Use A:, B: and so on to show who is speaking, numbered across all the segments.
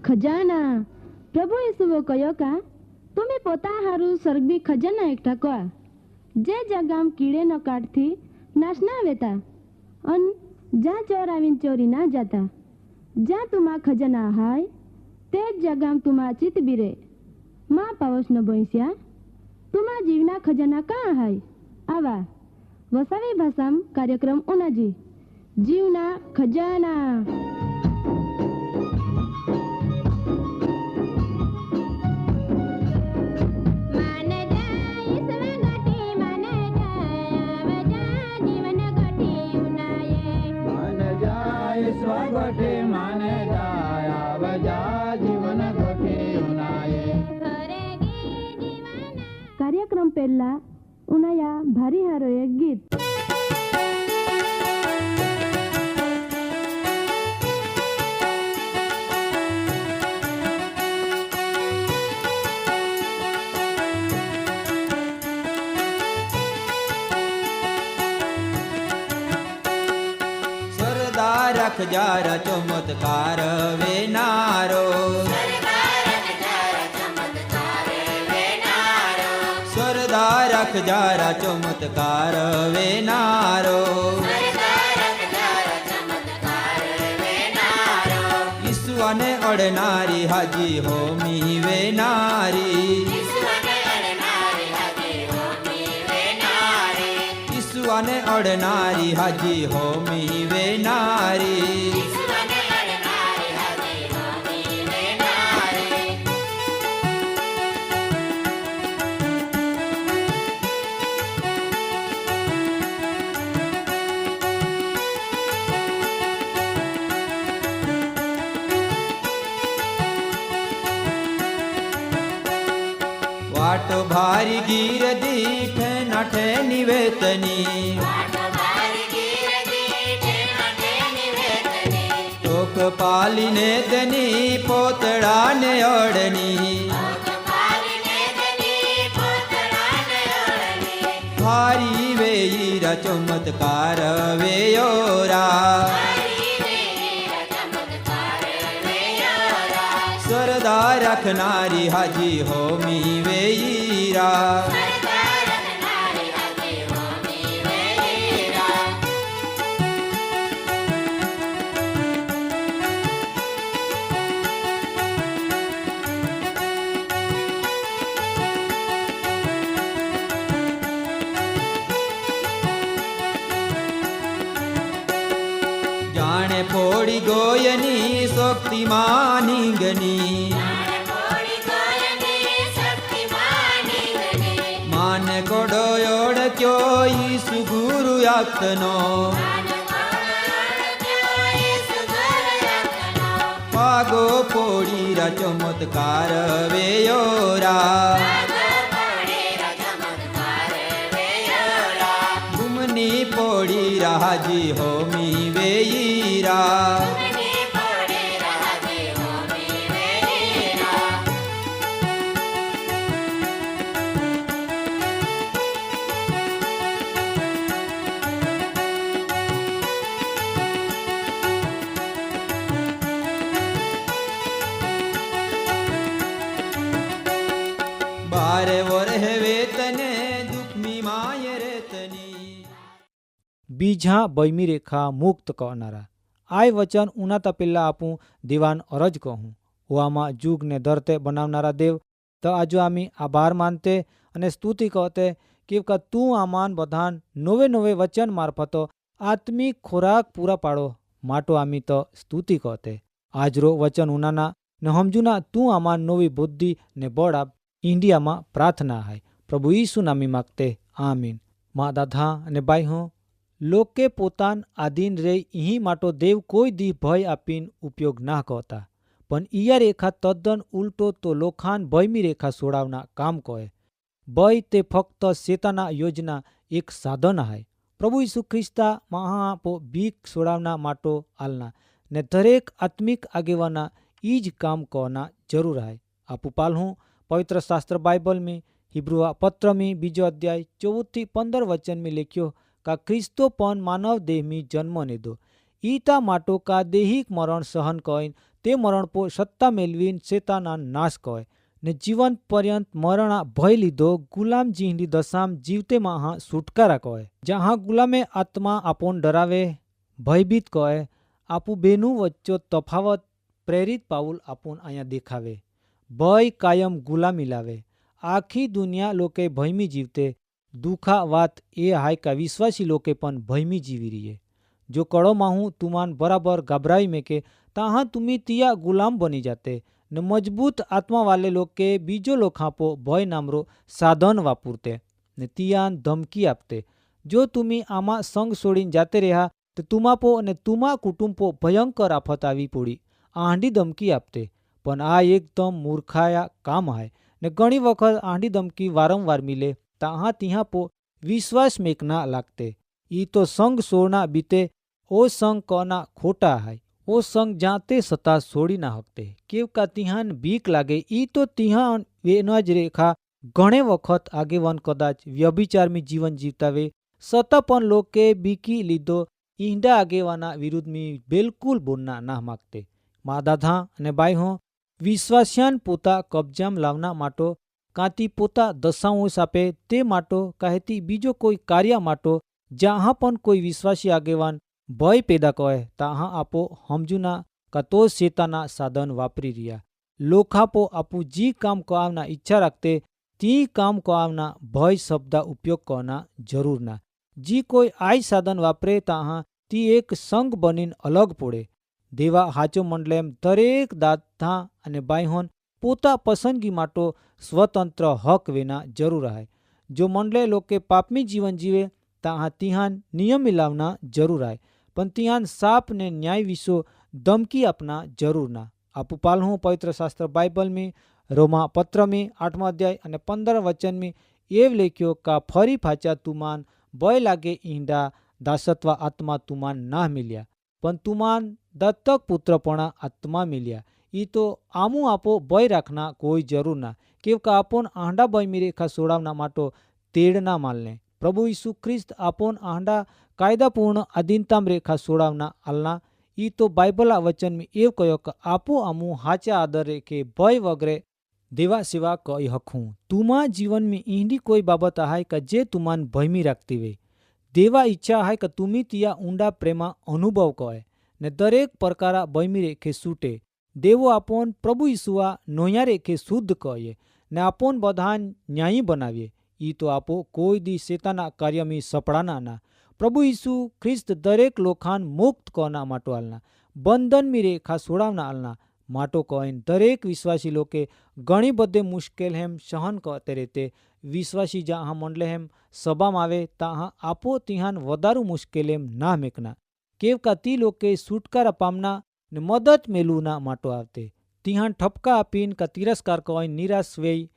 A: खजाना प्रभु यीशुओ कयो का तुम्हें पोता हारू स्वर्गीय खजाना एकठा कोआ जे जगाम कीड़े न काटथी नाश ना वेता अन जा चोर आवीन चोरी ना जाता जा तुमा खजाना हाय ते जगाम तुमा चित बिरे मा पावस न बोईस्या तुमा जीवना खजाना कहाँ हाय आवा वसावी भाषाम कार्यक्रम उनाजी जीवना खजाना कार्यक्रम पहला उनाया भारी हारो एक गीत
B: सरदार खजारा चमत्कार वेनारो सरदार खजारा चमत्कार वेनारो ईसुआने अड़नारी हाजी होमी वेनारी ईसुआने अड़नारी हाजी होमी वेनारी वाट भारी गिर दीठ नठे निवेतनी टोक पालीने दनी पोतड़ा ने ओढ़नी भारी वेईरा चमत्कार वेयोरा सरदार रखनारी हाजी होमी वेईरा जाने पोड़ी गोयनी शक्तिमानी गनी मान कोडो योड़क्यो ईसु गुरु यातनो पागो पोड़ी रा चमत्कार वेयोरा घुमनी पोड़ी रा हाजी होमी वेईरा बारे वरह वेतने दुखमी माय रेतनी
C: बीजा बैमी रेखा मुक्त कहनारा आय वचन उनाता पेला आपू दीवान अरज कहूँ हुआमा जुग ने धरते बनावनारा देव तो आजो आमी आभार मानते अने स्तुति कहते कि तू आमान बधान नवे नवे वचन मार्फतो आत्मिक खोराक पूरा पाड़ो माटो आमी तो स्तुति कहते आजरो वचन उनाना ने हमजुना तू आमान नवी बुद्धि ने बड़ आप इंडिया में प्रार्थना है प्रभु यीशु नामी मागते आमीन माँ दादा अने बाई हो लोग के पोतान आधीन रे यही माटो देव कोई दी भय आपीन उपयोग ना कहता पण इया रेखा तद्दन उल्टो तो लोखान भयमी रेखा सोडावना काम कहे भय ते फक्त शैताना योजना एक साधन है प्रभु यीशु ख्रिस्ता महापो बीक सोडावना माटो आलना ने दरेक आत्मिक आगेवाना ईज काम कहना जरूर है आपू पाल हूँ पवित्र शास्त्र बाइबल में हिब्रुआ पत्र में 2 अध्याय 14-15 वचन में लिखियो का क्रिस्तोपन मानव देह में जन्म ने दो ईता माटो का देहिक मरण सहन कइन તે મરણપો સત્તા મેળવીને શેતાના નાશ કહે ને જીવન પર્યંત મરણા ભય લીધો ગુલામ જીહની દશામ જીવતેમાં હા છુટકારા કહે જ્યાં ગુલામે આત્મા આપોન ડરાવે ભયભીત કહે આપું બેનું વચ્ચો તફાવત પ્રેરિત પાઉલ આપણ અહીંયા દેખાવે ભય કાયમ ગુલામી લાવે આખી દુનિયા લોકે ભયમી જીવતે દુઃખા વાત એ હાય કા વિશ્વાસી લોકે પણ ભયમી જીવી રહીએ જો કળોમાં હું તુમાન બરાબર ગભરાઈ મેકે તાहाँ तुमी तिया गुलाम बनी जाते ने मजबूत आत्मा वाले लोग के बीजो लोग खापो भय नामरो साधन वापुरते ने तियान धमकी आपते जो तुमी आमा संग सोड़ीने जाते रहा तो तुमापो ने तुमा कुटुंबपो भयंकर आफत आवी पड़ी आंधी धमकी आपते पण आ एकदम मूर्खाया काम है ने घणी वखत आंधी धमकी वारंवार मिले ताहाँ तिहाँ पो विश्वास मेकना लागते ई तो संग सोड़ना बीते ओ संग कहना खोटा है ओ संग जाते सता सोड़ी ना हकते केवका तिहान बीक लागे ई तो तिहान वेनज रेखा घणे वखत आगेवन कदाच व्यभिचार में जीवन जीवतावे सता पण लोग के बीकी लीधो ईंडा आगेवाना विरुद्ध में बिल्कुल बोलना ना मागते मा दादा अने बाई हो विश्वास्यान पोता कब्जाम लावना माटो कांती पोता दशाओं सापे ते माटो कहेती बीजो कोई कार्य माटो जहाँ पण कोई विश्वासी आगेवान भय पैदा कहे ताहाँ आपो हमजुना का तो शेताना साधन वापरी रिया लोखापो आपू जी काम कोआवना इच्छा रखते ती काम कोआवना भय शब्द उपयोग करना जरूर ना जी कोई आई साधन वापरे ताहाँ ती एक संग बनीन अलग पड़े देवा हाचो मंडलेम दरेक दादा अने बाईहोन पोता पसंदगी माटो स्वतंत्र हक वेना जरूर है जो मंडले लोग के पापमी जीवन जीवे ताहाँ तिहान नियम मिलावना जरूर है पण तिहान साप ने न्याय विषो धमकी अपना जरूर ना आपू पालहूँ पवित्र शास्त्र बाइबल में रोमा पत्र में 8वां अध्याय अने 15 वचन में एव लेख्यो का फरी फाचा तुमान भय लागे ईंडा दासत्व आत्मा तुमान ना मिल्या पण तुमान दत्तक पुत्रपणा आत्मा मिल्या ई तो आमू आपो भय राखना कोई जरूर ना केवका आपोन आंडा भय मिरेखा सोडावना माटो तेड़ना मालने प्रभु यीशु ख्रिस्त आपोन आंडा कायदापूर्ण अधीनताम रेखा सोडावना आलना ई तो बाइबला वचन में एव कहो कि आपो आमू हाचा आदर रेखे भय वगैरे देवा सेवा कही हकूँ तुमा जीवन में ईंडी कोई बाबत है कि जे तुमान भयमी राखती वे देवा इच्छा है कि तुमी तिया ऊंडा प्रेमा अनुभव कहे ने दरेक प्रकारा भयमी रेखे सूटे देवो आपोन प्रभु यीशुआ नोया रेखे शुद्ध कहे ने आपोन बधान न्यायी बनावीए ई तो आपो कोई दी शैताना कार्य में सपड़ाना ना प्रभु यीशु ख्रिस्त दरेक लोखान मुक्त करना माटो आलना बंधन में रेखा सोड़ावना आलना माटो कहीन दरेक विश्वासी लोके घणी बधे मुश्केल हेम सहन करते रहते विश्वासी जहाँ मंडले हेम सभा में आवे तहाँ आपो तिहान वधारू मुश्केल हेम ना मेकना केवका ती लोके छुटकारा पामना ने मदद मेलूना माटो आवते तिहान ठपका आपीन का तिरस्कार कहीन निराश वेई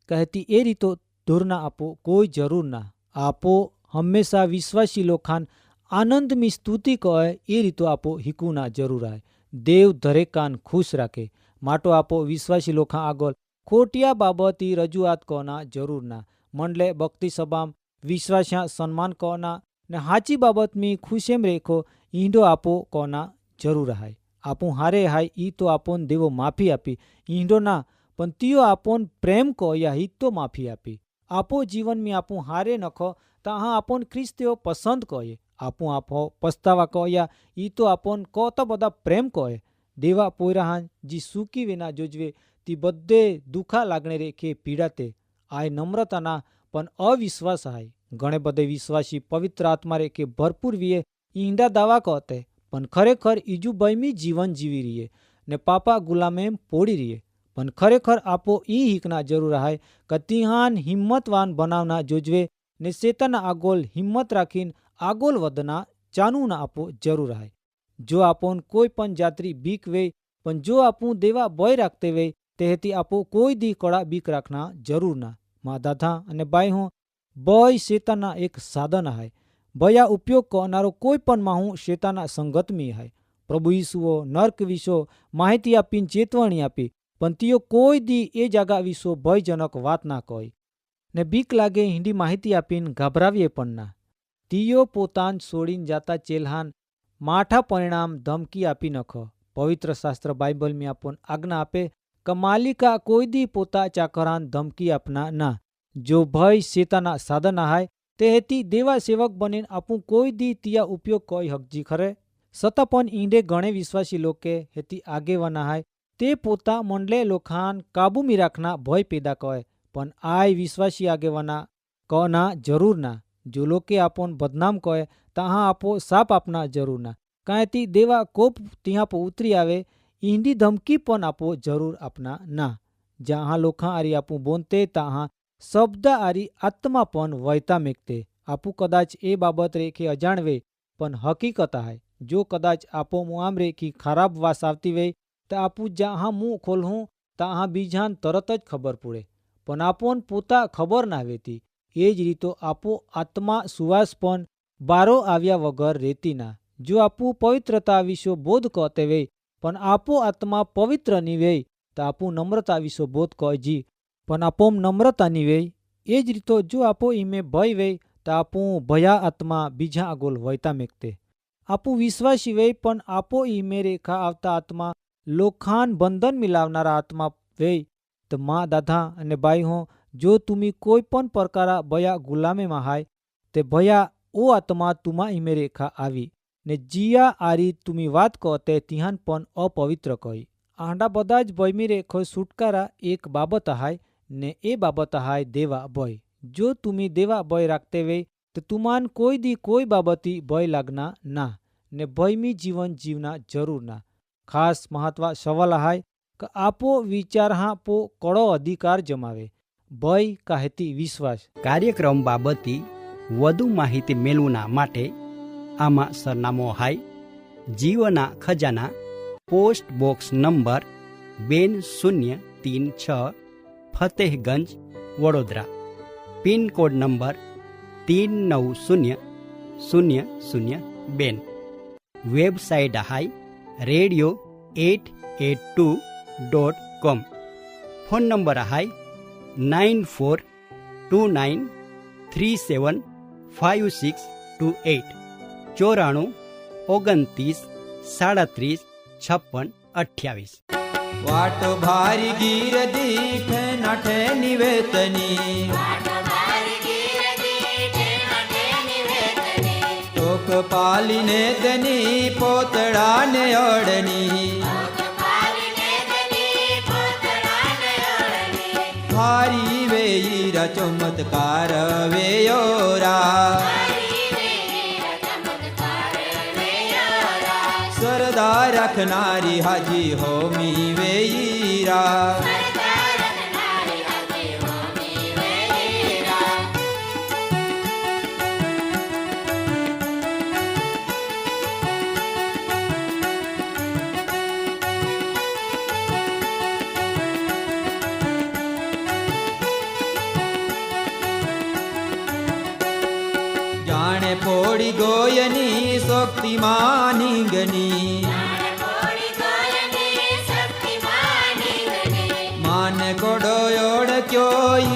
C: कहती ए रीतो दूरना आपो कोई जरूर ना आपो हमेशा विश्वासी लोखान आनंद में स्तुति कहे ए रीतो आपो हिकूना जरूर है देव दरेकान खुश राखे माटो आपो विश्वासी लोखा आगोल खोटिया बाबती रजूआत कहना जरूर ना मंडले भक्ति सभा विश्वासिया सम्मान कहना ने हाची बाबत में खुशेम रेखो ईंडो आपो कहना जरूर है आपू हारे हाय ई तो आपोन देवो माफी आपी ईंडो ना पण तियो आपोन प्रेम को या ही तो माफी आपी आपो जीवन में आपू हारे नखो ताहाँ आपोन ख्रिस्तियो पसंद कहे आपू आपो पछतावा कह्या ई तो आपोन तो बधा प्रेम कहे देवा पोयराहान जी सूकी विना जोजवे ती बधे दुखा लागणे रेखे पीड़ाते आय नम्रताना पण अविश्वास है घणे बधे विश्वासी पवित्र आत्मा रेखे भरपूर वीए ईंडा दावा कहते पण खरेखर ईजू बैमी जीवन जीवी रहीए ने पापा गुलामेम पोड़ी रहीए पण खरेखर आपो ई हिकना जरूर है कि तिहान हिम्मतवान बनावना जोजवे ने शैतान आगोल हिम्मत राखीन आगोल वधना चानू ना आपो जरूर है जो आपोन कोई पण जात्री बीक वे पण जो आपू देवा भय राखते वे तेहती आपो कोई दी कड़ा बीक राखना जरूर ना माँ दादा अने बाई हो भय शैताना एक साधन है भया उपयोग करनारो कोई पण माहू शैताना संगत में है प्रभु यीशुओ नर्क विषो माहिती आपीन चेतवणी आपी पण तियो कोई दी ए जगह विषो भयजनक वात ना कही ने बीक लागे हिंदी माहिती आपीन घबरावीए पण ना तियो पोतान सोड़ीन जाता चेल्हान माठा परिणाम धमकी आपी नखो पवित्र शास्त्र बाइबल में आपन आज्ञा आपे क मालिका कोई दी पोता चाकरान धमकी आपना ना, जो भय शैताना साधन आहाय ते हेती देवा सेवक बनेन आपू कोई दी तिया उपयोग कोई हकजी खरे। सता पण ईंडे गणे विश्वासी लोग के हेती आगे वना हाय ते पोता मंडले लोखान काबू में राखना भय पैदा कहे, पण आय विश्वासी आगे वना कहना जरूर ना। जो लोग के आपन बदनाम कहे तहाँ आपो साप आपना जरूर ना, कायती देवा कोप तिहा पर उतरी आवे ईंडी धमकी पण आपो जरूर अपना ना। जहाँ लोखा आरी आपू बोनते तहाँ शब्द आरी आत्मा पण वैता मेकते। आपू कदाच ए बाबत रे के अजाणवे पण हकीकत है, जो कदाच आपो मुआम रे की खराब वास आवती वे तो आपू जहाँ मुँह खोलूँ तहाँ बीजान तरत ज खबर पड़े, पण आपन पोता खबर ना वेती। ए ज रीतो आपो आत्मा सुवास पण बारो आव्या वगर रेती ना। जो आपू पवित्रता विषो बोध कहते वे पण आपो आत्मा पवित्र निवे तो आपू नम्रता विषो बोध कहजी पण आपोम नम्रता निवे। ए ज रीतो जो आपो इमे भय वे तो आपू भया आत्मा बीजा आगोल वैता मेकते। आपू विश्वासी वे पण आपो इमे रेखा आवता आत्मा लोखान बंधन मिलावनारा आत्मा वे। तो माँ दादा अने बाई हो जो तुम्ही कोई पण प्रकारा भया गुलामे में हाय ते भया ओ आत्मा तुमा इमे रेखा आवी ने जिया आरी तुम्ही वात कहते तिहान पण अपवित्र कही। आंडा बदाज बयमी रेखो छुटकारा एक बाबत हाय ने ए बाबत हाय देवा बय। जो तुम्ही देवा बय राखते वे तो तुमान कोई दी कोई बाबती बय लागना ना ने बयमी जीवन जीवना जरूर ना। खास महत्वा सवाल हाय क आपो विचार हाँ पो कड़ो अधिकार जमावे भय काहेती विश्वास।
D: કાર્યક્રમ બાબતે વધુ માહિતી મેળવવા માટે આમાં સરનામો હાય જીવના ખજાના post box number 2036 Fatehganj Vadodara pin code number 390002 website હાય radio882.com ફોન નંબર હાય 9429375628 94 29 37 56 28।
B: वाट भारी गीर दीठ नठे निवेतनी टोक पालीने दनी पोतड़ा ने ओढ़नी भारी वेईरा चमत्कार वेयोरा सरदा रखनारी हाजी होमी वेईरा जाने पोड़ी गोयनी शक्तिमानी गनी मान कोडो योड़ क्यो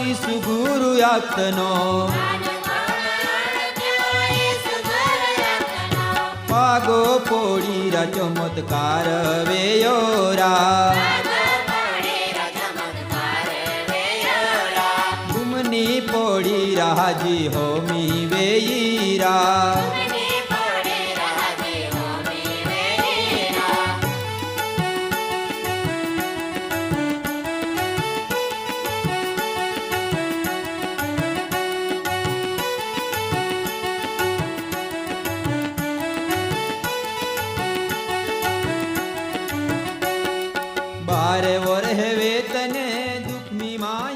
B: ईसु गुरु यातनो पागो पोड़ी रा चमत्कार वेयोरा घुमनी पोड़ी राजी होमी वेईरा बारे वरहे वेतने दुख मी माया